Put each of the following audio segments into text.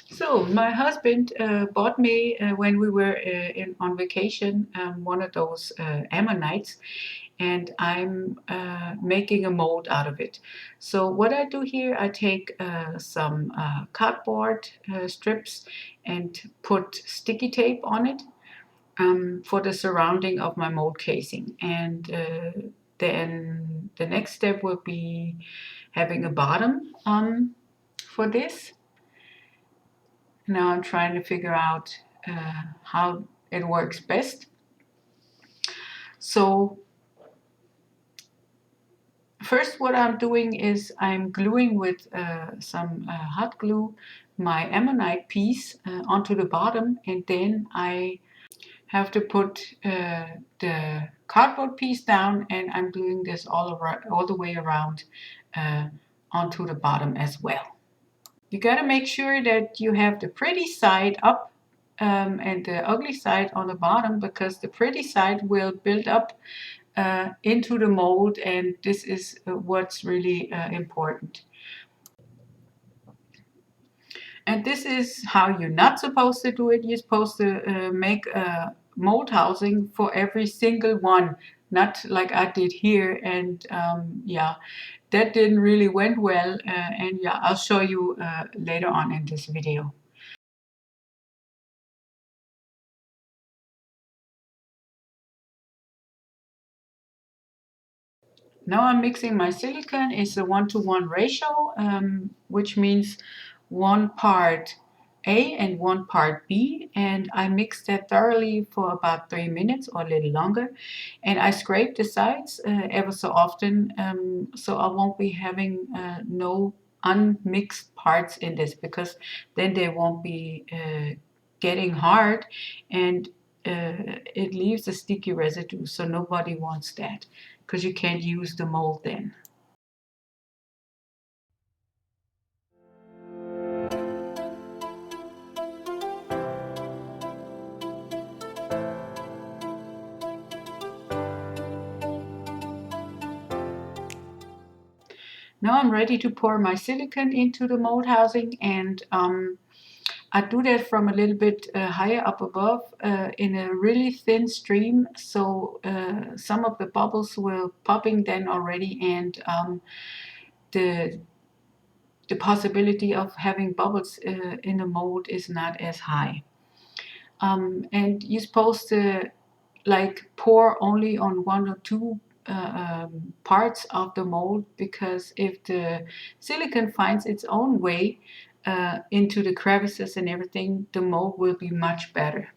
So my husband bought me when we were on vacation one of those ammonites, and I'm making a mold out of it. So what I do here, I take some cardboard strips and put sticky tape on it for the surrounding of my mold casing. And then the next step will be having a bottom for this. Now I'm trying to figure out how it works best. So first what I'm doing is I'm gluing with some hot glue my ammonite piece onto the bottom, and then I have to put the cardboard piece down, and I'm gluing this all the way around onto the bottom as well. You got to make sure that you have the pretty side up and the ugly side on the bottom, because the pretty side will build up into the mold, and this is what's really important. And this is how you're not supposed to do it. You're supposed to make a mold housing for every single one, not like I did here. And yeah, that didn't really went well. And yeah, I'll show you later on in this video. Now I'm mixing my silicone. It's a 1-to-1 ratio, which means 1 part A and 1 part B, and I mix that thoroughly for about 3 minutes or a little longer, and I scrape the sides ever so often, so I won't be having no unmixed parts in this, because then they won't be getting hard, and it leaves a sticky residue, so nobody wants that, because you can't use the mold then. Now I'm ready to pour my silicone into the mold housing, and I do that from a little bit higher up above in a really thin stream, so some of the bubbles will popping then already, and the possibility of having bubbles in the mold is not as high. And you're supposed to like pour only on 1 or 2 parts of the mold, because if the silicone finds its own way into the crevices and everything, the mold will be much better.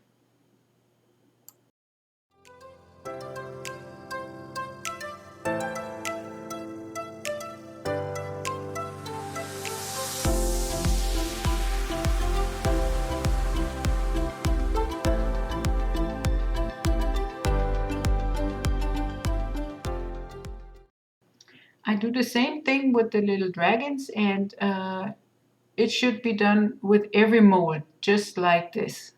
I do the same thing with the little dragons, and it should be done with every mold, just like this.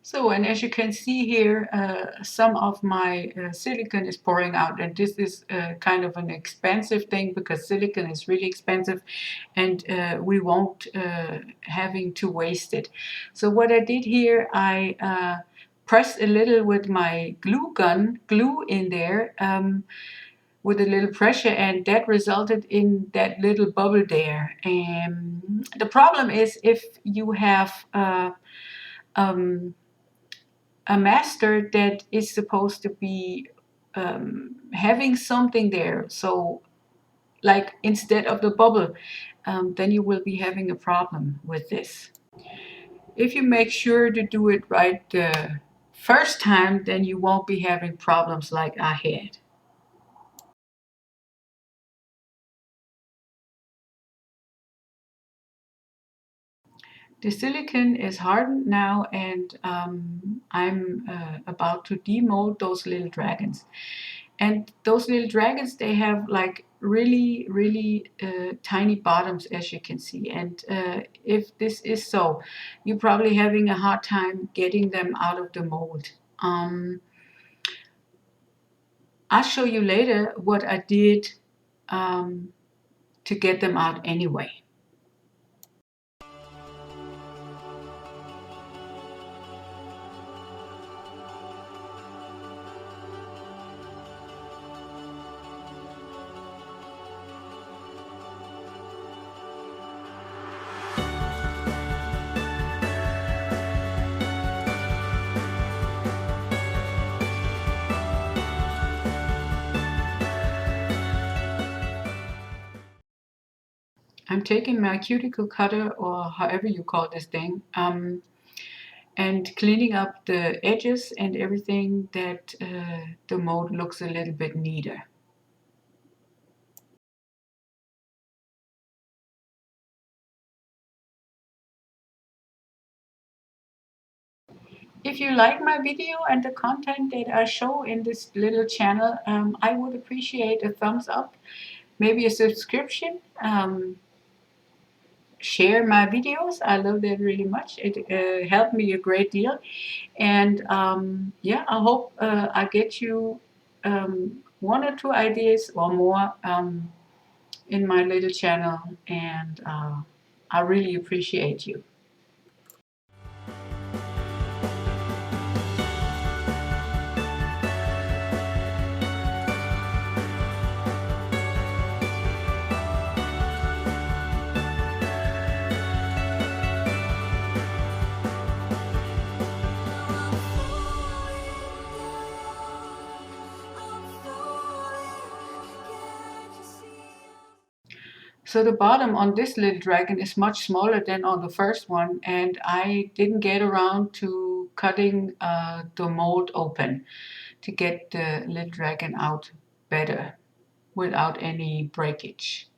So, and as you can see here, some of my silicone is pouring out, and this is kind of an expensive thing because silicone is really expensive, and we won't having to waste it. So what I did here, I pressed a little with my glue in there with a little pressure, and that resulted in that little bubble there. And the problem is if you have um, a master that is supposed to be having something there, so like instead of the bubble, then you will be having a problem with this. If you make sure to do it right the first time, then you won't be having problems like I had. The silicone is hardened now, and I'm about to demold those little dragons. And those little dragons, they have like really tiny bottoms, as you can see. And if this is so, you're probably having a hard time getting them out of the mold. I'll show you later what I did um, to get them out anyway. I'm taking my cuticle cutter, or however you call this thing, and cleaning up the edges and everything that the mold looks a little bit neater. If you like my video and the content that I show in this little channel, I would appreciate a thumbs up, maybe a subscription. Share my videos. I love that really much. It helped me a great deal. And yeah, I hope I get you one or two ideas or more in my little channel. And I really appreciate you. So the bottom on this little dragon is much smaller than on the first one, and I didn't get around to cutting the mold open to get the little dragon out better without any breakage.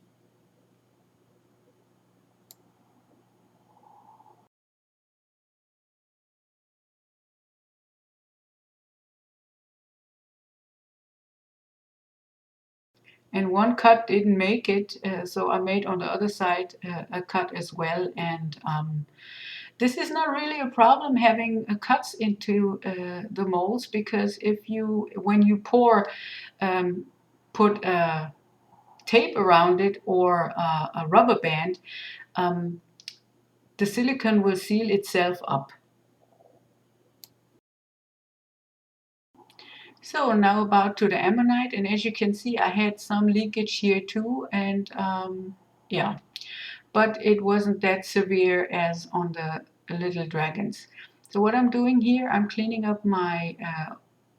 And one cut didn't make it, so I made on the other side a cut as well. And this is not really a problem having cuts into the molds, because if you, when you pour, put a tape around it or a rubber band, the silicone will seal itself up. So now about to the ammonite, and as you can see, I had some leakage here too, and yeah, but it wasn't that severe as on the little dragons. So what I'm doing here, I'm cleaning up my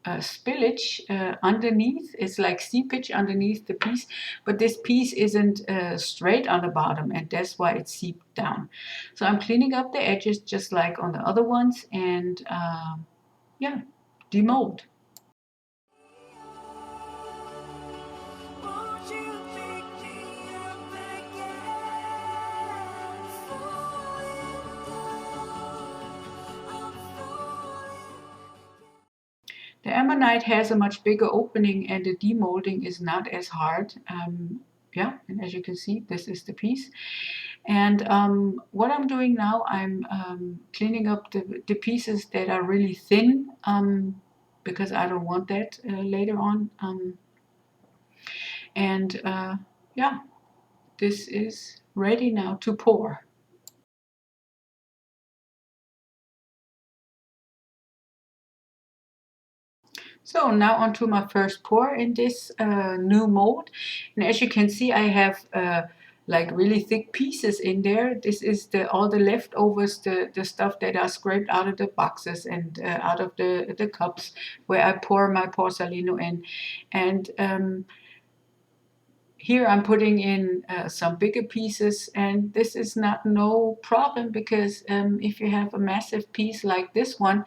spillage underneath. It's like seepage underneath the piece, but this piece isn't straight on the bottom, and that's why it's seeped down. So I'm cleaning up the edges just like on the other ones, and yeah, demold. The ammonite has a much bigger opening, and the demolding is not as hard. Yeah, and as you can see, this is the piece. And what I'm doing now, I'm cleaning up the pieces that are really thin, because I don't want that later on. And yeah, this is ready now to pour. So now onto my first pour in this new mold. And as you can see, I have like really thick pieces in there. This is all the leftovers, the stuff that are scraped out of the boxes and out of the cups where I pour my Porcelino in. And here I'm putting in some bigger pieces, and this is not no problem because if you have a massive piece like this one,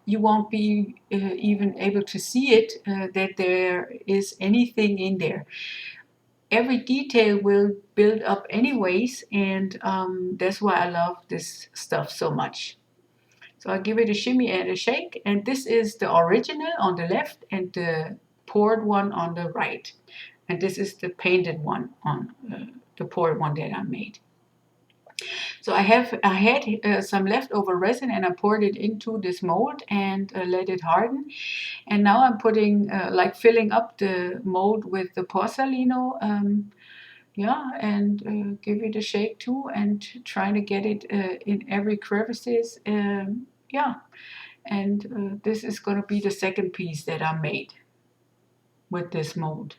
you won't be even able to see it, that there is anything in there. Every detail will build up anyways, and that's why I love this stuff so much. So I give it a shimmy and a shake, and this is the original on the left and the poured one on the right. And this is the painted one on the poured one that I made. So I had some leftover resin, and I poured it into this mold and let it harden. And now I'm putting like filling up the mold with the Porcelino, yeah, and give it a shake too, and trying to get it in every crevices. Yeah, and this is going to be the second piece that I made with this mold.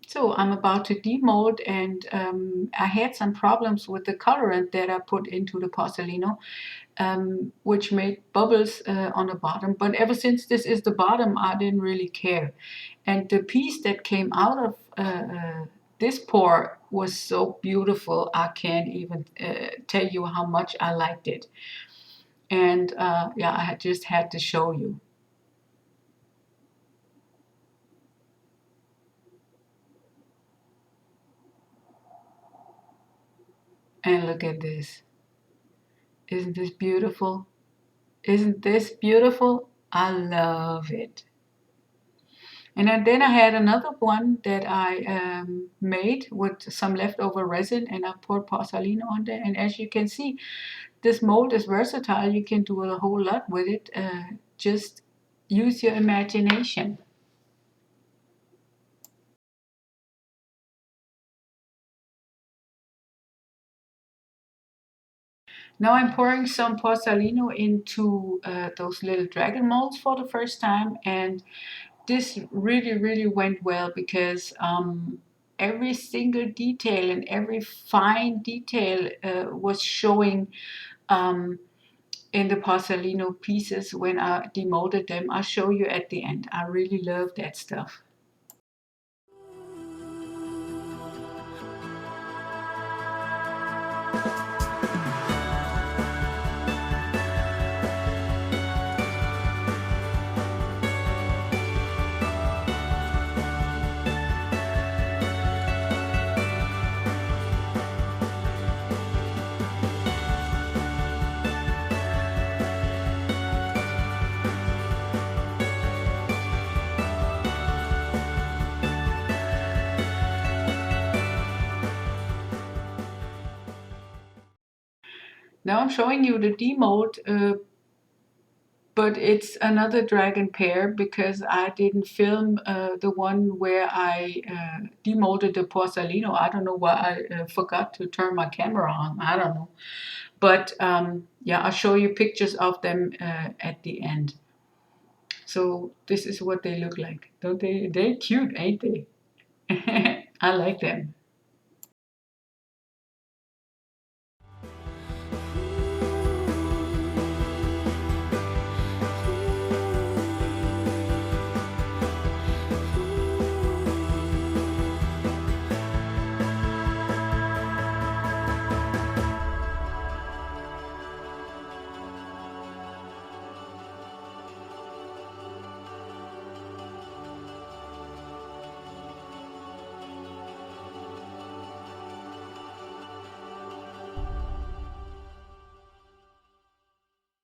So I'm about to demold, and I had some problems with the colorant that I put into the Porcelino, which made bubbles on the bottom. But ever since this is the bottom, I didn't really care. And the piece that came out of this pour was so beautiful. I can't even tell you how much I liked it. And yeah, I just had to show you. And look at this. Isn't this beautiful? Isn't this beautiful? I love it. And then I had another one that I made with some leftover resin, and I poured Porcelino on there. And as you can see, this mold is versatile. You can do a whole lot with it. Just use your imagination. Now I'm pouring some Porcelino into those little dragon molds for the first time, and this really went well because every single detail and every fine detail was showing um, in the Porcelino pieces when I demolded them. I'll show you at the end. I really love that stuff. Now I'm showing you the demold, but it's another dragon pair because I didn't film the one where I demolded the Porcelino. I don't know why I forgot to turn my camera on. I don't know. But yeah, I'll show you pictures of them at the end. So this is what they look like. Don't they? They're cute, ain't they? I like them.